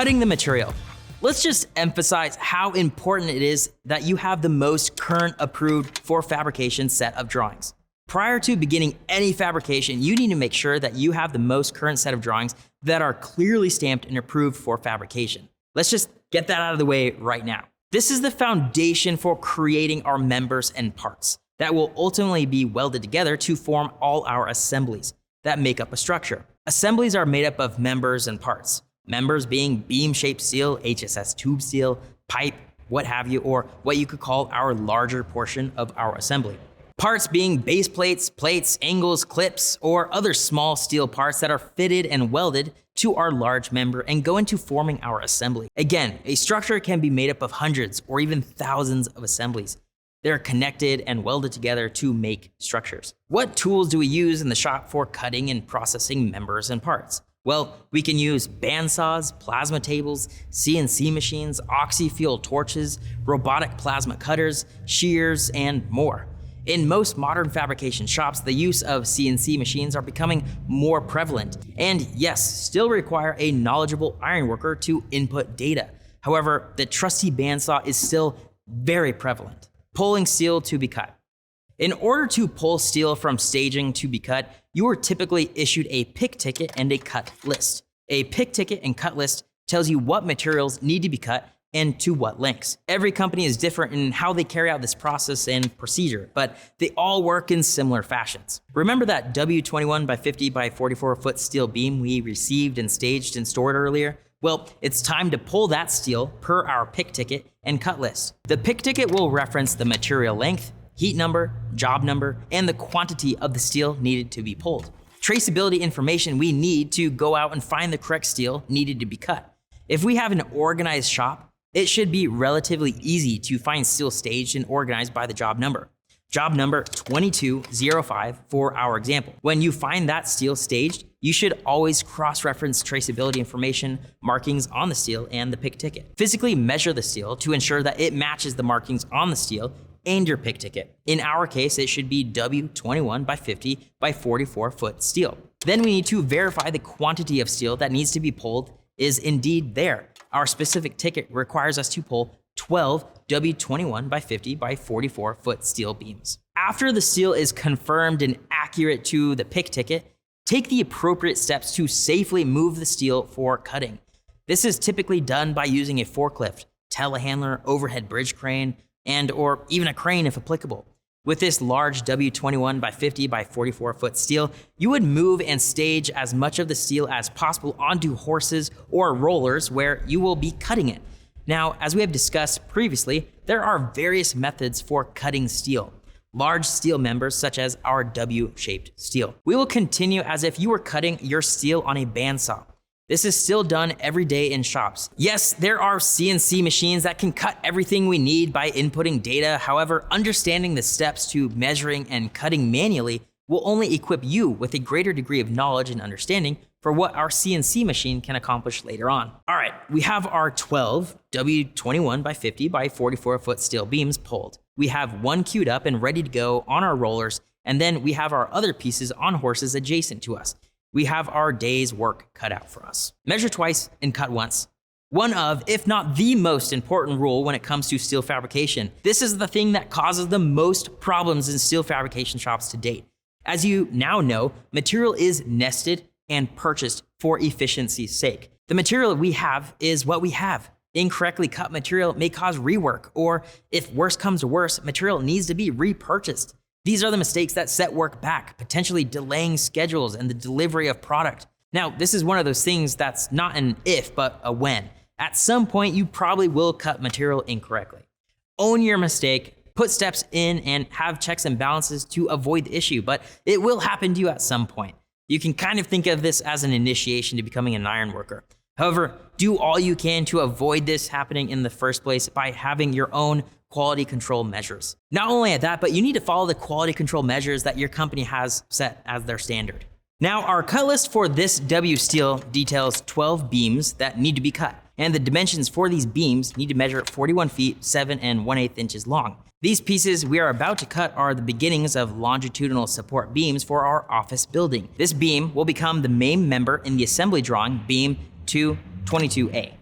Cutting the material. Let's just emphasize how important it is that you have the most current approved for fabrication set of drawings. Prior to beginning any fabrication, you need to make sure that you have the most current set of drawings that are clearly stamped and approved for fabrication. Let's just get that out of the way right now. This is the foundation for creating our members and parts that will ultimately be welded together to form all our assemblies that make up a structure. Assemblies are made up of members and parts. Members being beam-shaped steel, HSS tube steel, pipe, what have you, or what you could call our larger portion of our assembly. Parts being base plates, plates, angles, clips, or other small steel parts that are fitted and welded to our large member and go into forming our assembly. Again, a structure can be made up of hundreds or even thousands of assemblies. They're connected and welded together to make structures. What tools do we use in the shop for cutting and processing members and parts? Well, we can use bandsaws, plasma tables, CNC machines, oxy-fuel torches, robotic plasma cutters, shears, and more. In most modern fabrication shops, the use of CNC machines are becoming more prevalent, and yes, still require a knowledgeable ironworker to input data. However, the trusty bandsaw is still very prevalent. Pulling steel to be cut. In order to pull steel from staging to be cut, you are typically issued a pick ticket and a cut list. A pick ticket and cut list tells you what materials need to be cut and to what lengths. Every company is different in how they carry out this process and procedure, but they all work in similar fashions. Remember that W21 by 50 by 44 foot steel beam we received and staged and stored earlier? Well, it's time to pull that steel per our pick ticket and cut list. The pick ticket will reference the material length, heat number, job number, and the quantity of the steel needed to be pulled. Traceability information we need to go out and find the correct steel needed to be cut. If we have an organized shop, it should be relatively easy to find steel staged and organized by the job number. Job number 2205 for our example. When you find that steel staged, you should always cross-reference traceability information, markings on the steel, and the pick ticket. Physically measure the steel to ensure that it matches the markings on the steel and your pick ticket. In our case, it should be W21 by 50 by 44 foot steel. Then we need to verify the quantity of steel that needs to be pulled is indeed there. Our specific ticket requires us to pull 12 W21 by 50 by 44 foot steel beams. After the steel is confirmed and accurate to the pick ticket, take the appropriate steps to safely move the steel for cutting. This is typically done by using a forklift, telehandler, overhead bridge crane, and or even a crane if applicable. With this large W21 by 50 by 44 foot steel, you would move and stage as much of the steel as possible onto horses or rollers where you will be cutting it. Now, as we have discussed previously, there are various methods for cutting steel. Large steel members such as our W-shaped steel. We will continue as if you were cutting your steel on a bandsaw. This is still done every day in shops. Yes, there are CNC machines that can cut everything we need by inputting data. However, understanding the steps to measuring and cutting manually will only equip you with a greater degree of knowledge and understanding for what our CNC machine can accomplish later on. All right, we have our 12 W21 by 50 by 44 foot steel beams pulled. We have one queued up and ready to go on our rollers, and then we have our other pieces on horses adjacent to us. We have our day's work cut out for us. Measure twice and cut once. One of, if not the most important rule when it comes to steel fabrication. This is the thing that causes the most problems in steel fabrication shops to date. As you now know, material is nested and purchased for efficiency's sake. The material we have is what we have. Incorrectly cut material may cause rework, or if worse comes to worse, material needs to be repurchased. These are the mistakes that set work back, potentially delaying schedules and the delivery of product. Now, this is one of those things that's not an if, but a when. At some point, you probably will cut material incorrectly. Own your mistake, put steps in, and have checks and balances to avoid the issue, but it will happen to you at some point. You can kind of think of this as an initiation to becoming an iron worker. However, do all you can to avoid this happening in the first place by having your own quality control measures. Not only at that, but you need to follow the quality control measures that your company has set as their standard. Now, our cut list for this W steel details 12 beams that need to be cut, and the dimensions for these beams need to measure 41 feet, 7 1/8 inches long. These pieces we are about to cut are the beginnings of longitudinal support beams for our office building. This beam will become the main member in the assembly drawing, beam 222A.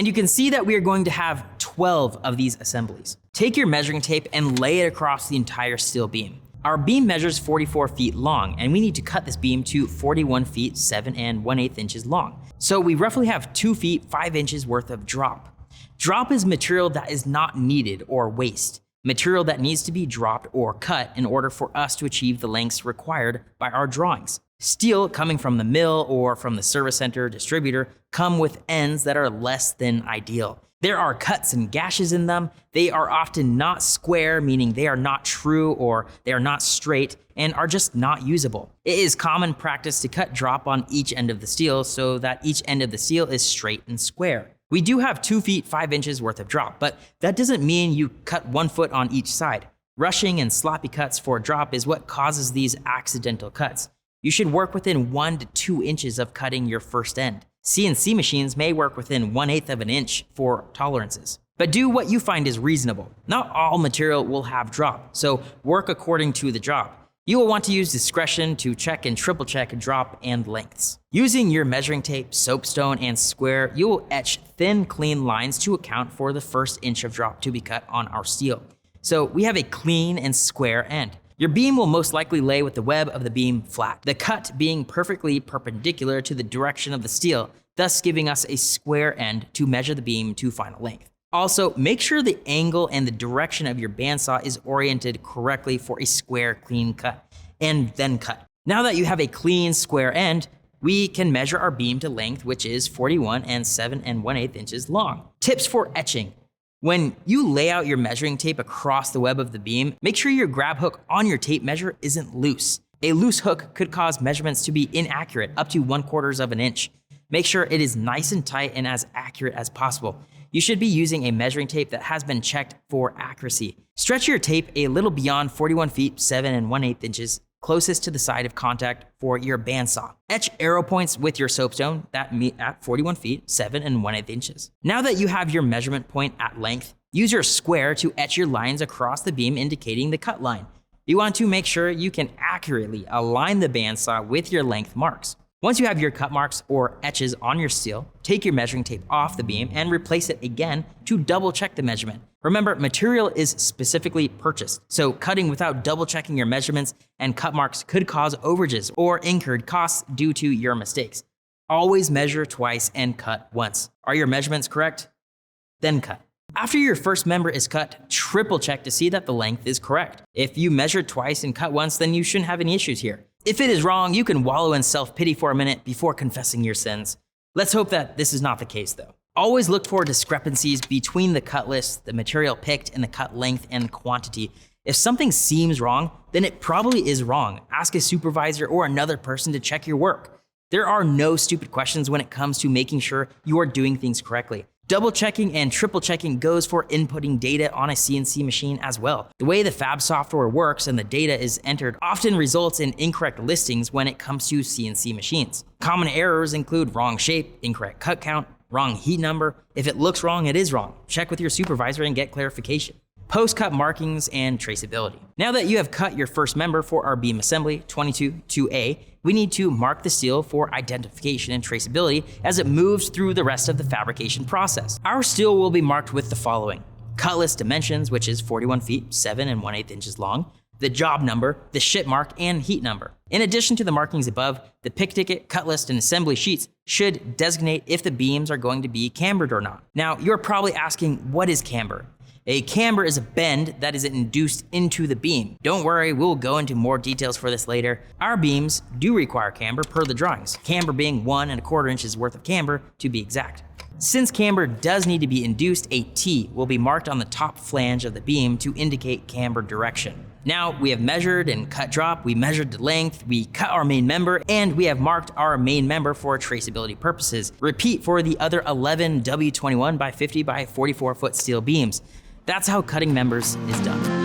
And you can see that we are going to have 12 of these assemblies. Take your measuring tape and lay it across the entire steel beam. Our beam measures 44 feet long, and we need to cut this beam to 41 feet 7 1/8 inches long. So we roughly have 2 feet 5 inches worth of drop. Drop is material that is not needed or waste, material that needs to be dropped or cut in order for us to achieve the lengths required by our drawings. Steel coming from the mill or from the service center distributor come with ends that are less than ideal. There are cuts and gashes in them. They are often not square, meaning they are not true or they are not straight and are just not usable. It is common practice to cut drop on each end of the steel so that each end of the steel is straight and square. We do have 2 feet 5 inches worth of drop, but that doesn't mean you cut 1 foot on each side. Rushing and sloppy cuts for drop is what causes these accidental cuts. You should work within 1 to 2 inches of cutting your first end. CNC machines may work within 1/8 of an inch for tolerances. But do what you find is reasonable. Not all material will have drop, so work according to the job. You will want to use discretion to check and triple check drop and lengths. Using your measuring tape, soapstone, and square, you will etch thin, clean lines to account for the first inch of drop to be cut on our steel. So we have a clean and square end. Your beam will most likely lay with the web of the beam flat, the cut being perfectly perpendicular to the direction of the steel, thus giving us a square end to measure the beam to final length. Also, make sure the angle and the direction of your bandsaw is oriented correctly for a square, clean cut, and then cut. Now that you have a clean, square end, we can measure our beam to length, which is 41 7 1/8 inches long. Tips for etching. When you lay out your measuring tape across the web of the beam, make sure your grab hook on your tape measure isn't loose. A loose hook could cause measurements to be inaccurate up to 1/4 of an inch. Make sure it is nice and tight and as accurate as possible. You should be using a measuring tape that has been checked for accuracy. Stretch your tape a little beyond 41 feet 7 1/8 inches, closest to the side of contact for your bandsaw. Etch arrow points with your soapstone that meet at 41 feet 7 1/8 inches. Now that you have your measurement point at length, use your square to etch your lines across the beam indicating the cut line. You want to make sure you can accurately align the bandsaw with your length marks. Once you have your cut marks or etches on your steel, take your measuring tape off the beam and replace it again to double check the measurement. Remember, material is specifically purchased, so cutting without double checking your measurements and cut marks could cause overages or incurred costs due to your mistakes. Always measure twice and cut once. Are your measurements correct? Then cut. After your first member is cut, triple check to see that the length is correct. If you measured twice and cut once, then you shouldn't have any issues here. If it is wrong, you can wallow in self-pity for a minute before confessing your sins. Let's hope that this is not the case though. Always look for discrepancies between the cut list, the material picked, and the cut length and quantity. If something seems wrong, then it probably is wrong. Ask a supervisor or another person to check your work. There are no stupid questions when it comes to making sure you are doing things correctly. Double checking and triple checking goes for inputting data on a CNC machine as well. The way the fab software works and the data is entered often results in incorrect listings when it comes to CNC machines. Common errors include wrong shape, incorrect cut count, wrong heat number. If it looks wrong, it is wrong. Check with your supervisor and get clarification. Post-cut markings and traceability. Now that you have cut your first member for our beam assembly, 22-2A, we need to mark the steel for identification and traceability as it moves through the rest of the fabrication process. Our steel will be marked with the following: cut list dimensions, which is 41 feet 7 1/8 inches long, the job number, the ship mark, and heat number. In addition to the markings above, the pick ticket, cut list, and assembly sheets should designate if the beams are going to be cambered or not. Now, you're probably asking, what is camber? A camber is a bend that is induced into the beam. Don't worry, we'll go into more details for this later. Our beams do require camber per the drawings, camber being 1 1/4 inches worth of camber to be exact. Since camber does need to be induced, a T will be marked on the top flange of the beam to indicate camber direction. Now we have measured and cut drop, we measured the length, we cut our main member, and we have marked our main member for traceability purposes. Repeat for the other 11 W21 by 50 by 44 foot steel beams. That's how cutting members is done.